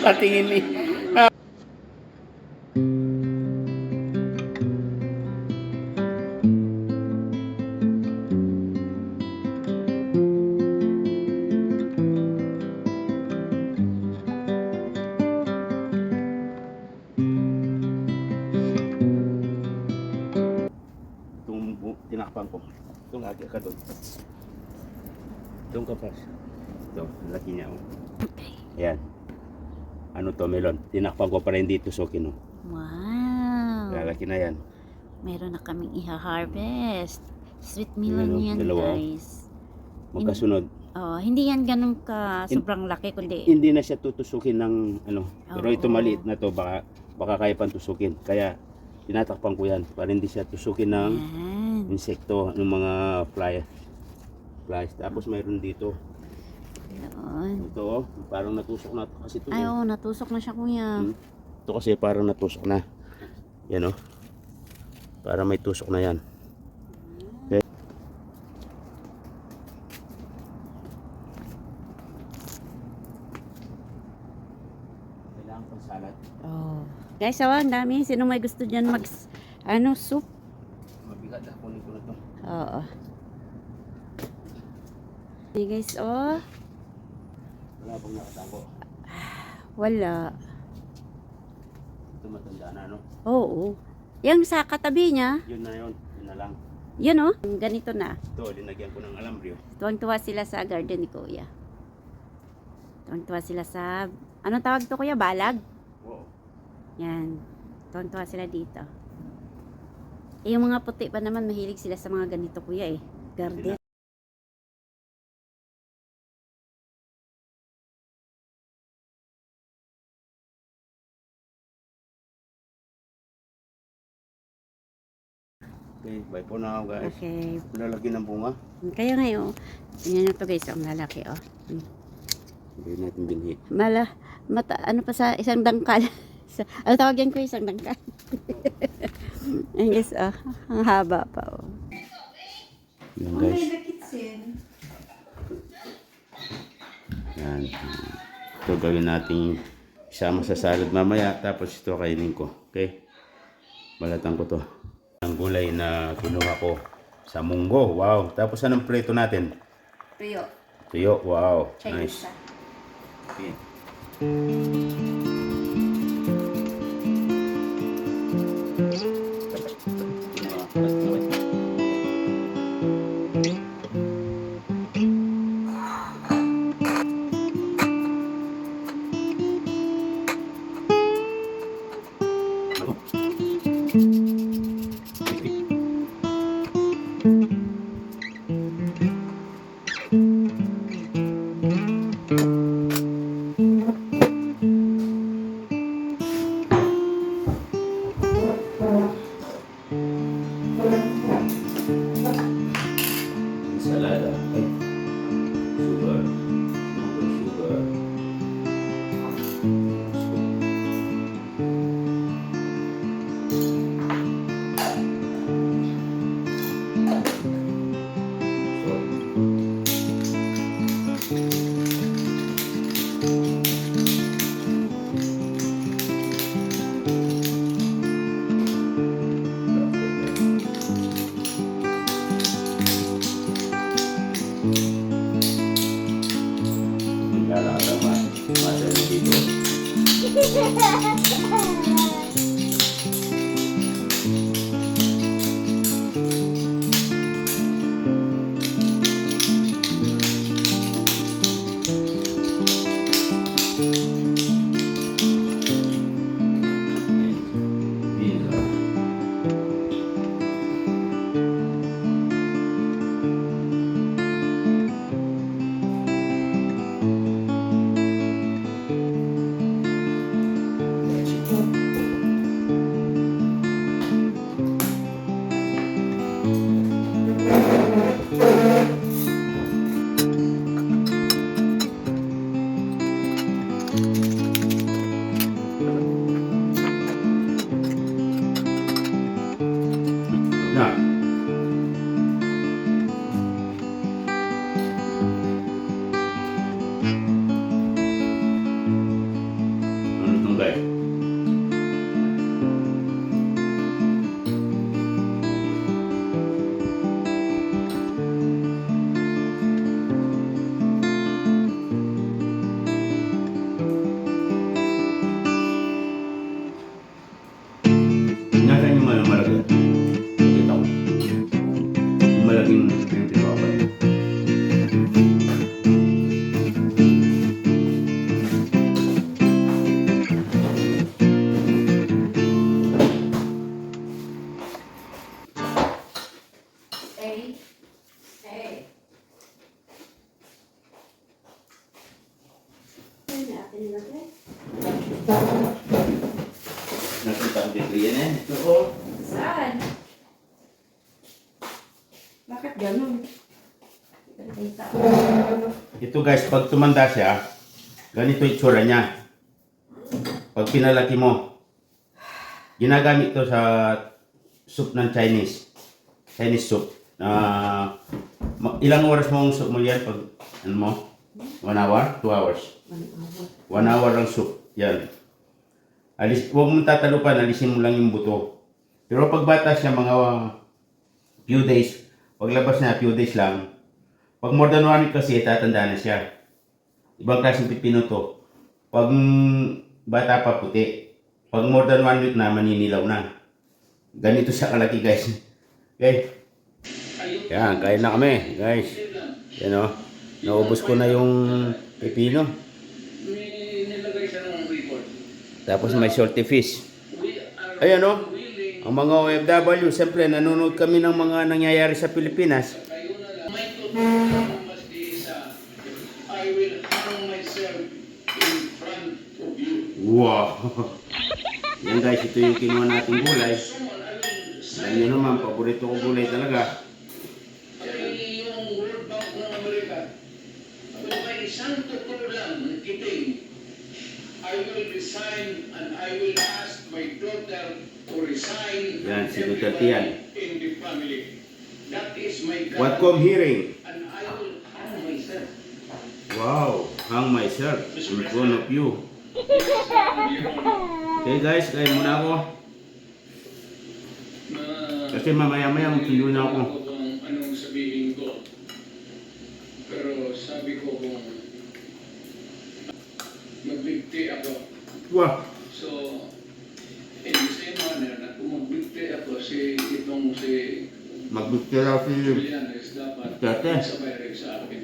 Patingin ni. Tinakpan ko. Ito lagi ka doon. Doon ka pa. Ito, laki niya. Oh. Ayan. Ano to, melon? Tinakpan ko para hindi tusukin. Oh. Wow. Lalaki na yan. Meron na kaming iha-harvest. Sweet melon yan, dalawa. guys. Magkasunod. Hindi yan ganun ka sobrang laki, kundi Hindi na siya tutusukin ng ano. Pero ito Oo. maliit na to, baka kaya pang tusukin. Kaya tinatakpan ko yan para hindi siya tusukin ng yan. insekto, ng mga flies. Tapos mayroon dito. Yun. Ito, oh, parang natusok na kasi ito. Ay, natusok na siya, kuya. Ito kasi parang natusok na. Yan, oh. Para may tusok na yan. Okay. Kailangan pang salad. Guys, ang dami. Sino may gusto dyan soup? Mabigat na, kunin ko na ito. Oo. Hey guys, Wala bang nakatango? wala. Ito matanda na, no? Oo. Yung sa katabi niya, Yun na yun. Yun na lang. yun ganito na. Ito, linagyan ko ng alambryo. Tuwang-tuwa sila sa garden ni Kuya. Tuwang-tuwa sila sa, anong tawag to, Kuya? Balag? Oo. Yan. Tuwang-tuwa sila dito. Yung mga puti pa naman, mahilig sila sa mga ganito, Kuya garden. Okay, bye for now, guys. Okay. Lalagyan ng bunga. Kaya ngayon, yan na to guys, ang lalaki, Hindi natin binhi. Ano pa sa isang dangkal? Ano tawag yan ko, isang dangkal? Ayan guys, ang haba pa, Yan, guys. Yan. Ito gawin natin isama sa salad mamaya. Tapos ito kainin ko. Okay? Balatan ko to. Ang gulay na kinuha ko sa munggo. Wow. Tapos anong prito natin? Tuyo. Tuyo. Wow. Chinese. Nice. Okay. Ensalada. Ay. Sugar. Sugar. Nakita ko dito yan eh. Ito ko. Saan? Bakit ganun? Ito guys, pag tumanda siya, ganito itsura niya. Pag pinalaki mo, ginagamit to sa soup ng Chinese. Chinese soup. Ilang oras mong soup mo yan? Pag, ano mo? 1 hour? 2 hours? 1 hour ang soup. Yan. Huwag mong tatalupan, alisin mo lang yung buto. Pero pag bata siya, mga few days, paglabas na, few days lang. Pag more than 1 week kasi, tatanda na siya. Ibang klaseng pipino to. Pag bata pa, puti. Pag more than 1 week na, maninilaw na. Ganito siya kalaki guys. Okay. Yan, kain na kami guys. Yan o. Naubos ko na yung pipino. Tapos may salty fish. Ayan o. Ang mga OFW, siyempre nanonood kami ng mga nangyayari sa Pilipinas. Wow! Yan guys, ito yung kinuha nating gulay. Alam nyo naman, paborito ko gulay talaga. Yung World Bank ng Amerika, may isang totoo lang kiting, I will resign and I will ask my daughter to resign. Yan, si Duterte yan. In the family. That is my God. What come hearing? And I will hang myself. Wow! Hang myself in front of you. Okay guys, kain muna ako. Kasi mamaya-maya magtulo na ako. Kung anong sabihin ko. Pero sabi ko kung magbigti ako. Wow! So, in the same manner na kung magbigti ako si Magbukti raw si Julianes dapat Duterte. sabay rin sa akin.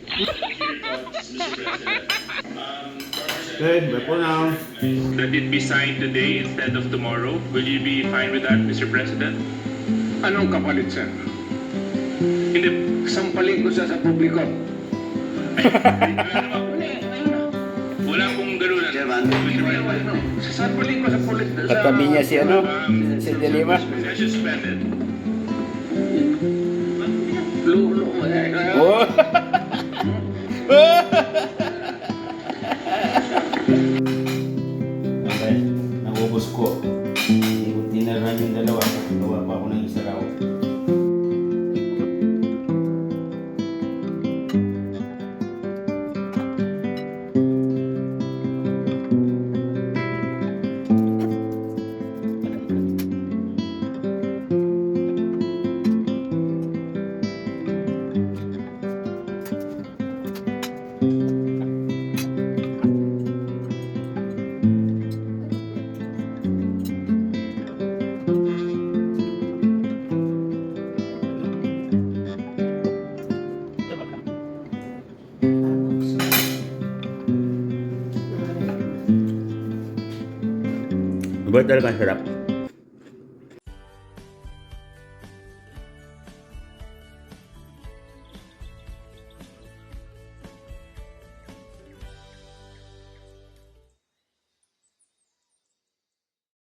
Okay, bye for now. That it be signed today instead of tomorrow. Will you be fine with that, Mr. President? Anong kapalit, sir? Hindi, sampalin ko siya sa publiko. Wala pong ganunan. Sasampalin ko sa publiko. Katabi niya si ano? Si Dilima. Session suspended. Lulo. Oh! Okay, naubos ko. Tinarahan yung dalawa. Gawa pa ako ng isa raw. Buat talagang sarap.